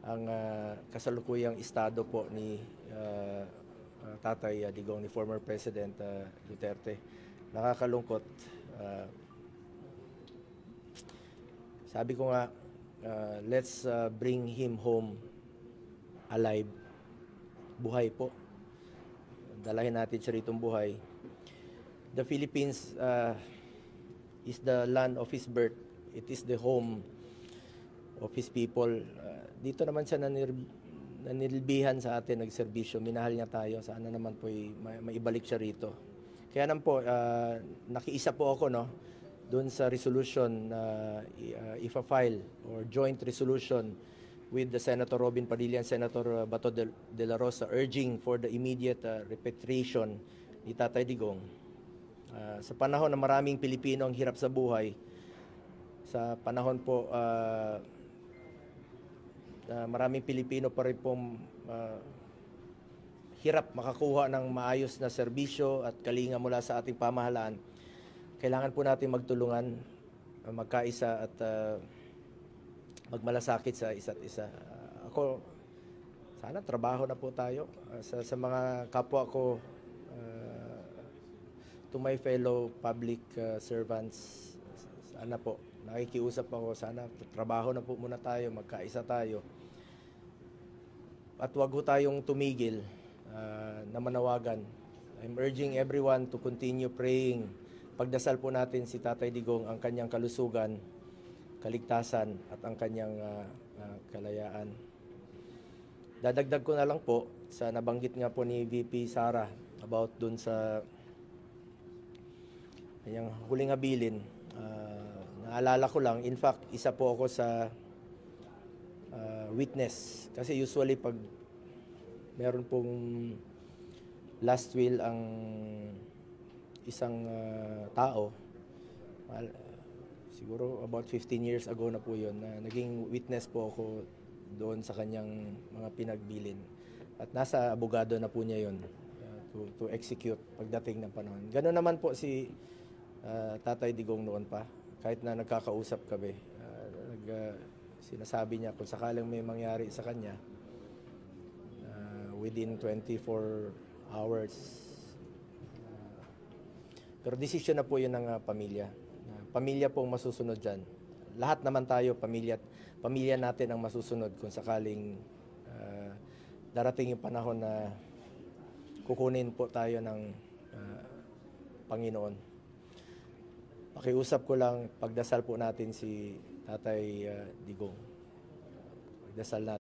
ang kasalukuyang estado po ni Tatay Digong, ni former President Duterte. Nakakalungkot. Sabi ko nga, let's bring him home alive. Buhay po. Dalahin natin siya ritong buhay. The Philippines is the land of his birth. It is the home of his people. Dito naman siya nanilbihan sa atin, nagserbisyo. Minahal niya tayo. Sana naman po maibalik siya rito. Kaya naman po, nakiisa po ako, no, doon sa resolution ifa-file or joint resolution with the Senator Robin Padilla and Senator Bato de la Rosa urging for the immediate repatriation ni Tatay Digong. Sa panahon na maraming Pilipino ang hirap sa buhay, sa panahon po maraming Pilipino pa rin pong hirap makakuha ng maayos na serbisyo at kalinga mula sa ating pamahalaan, kailangan po natin magtulungan, magkaisa at magmalasakit sa isa't isa. Ako, sana trabaho na po tayo sa mga kapwa ko, to my fellow public servants. Sana po, nakikiusap ako, sana trabaho na po muna tayo, magkaisa tayo. At wag ho tayong tumigil na manawagan. I'm urging everyone to continue praying. Pagdasal po natin si Tatay Digong, ang kanyang kalusugan, kaligtasan at ang kanyang kalayaan. Dadagdag ko na lang po sa nabanggit nga po ni VP Sara about dun sa kanyang huling habilin. Naalala ko lang, in fact, isa po ako sa witness. Kasi usually pag meron pong last will ang isang tao, siguro about 15 years ago na po yun, na naging witness po ako doon sa kanyang mga pinagbilin. At nasa abogado na po niya yun to execute pagdating ng panahon. Ganoon naman po si Tatay Digong noon pa. Kahit na nagkakausap kami, sinasabi niya kung sakaling may mangyari sa kanya, within 24 hours. Pero desisyon na po yun ng pamilya. Pamilya po ang masusunod dyan. Lahat naman tayo, pamilya natin ang masusunod kung sakaling darating yung panahon na kukunin po tayo ng Panginoon. Pakiusap ko lang, pagdasal po natin si Tatay Digong. Pagdasal natin.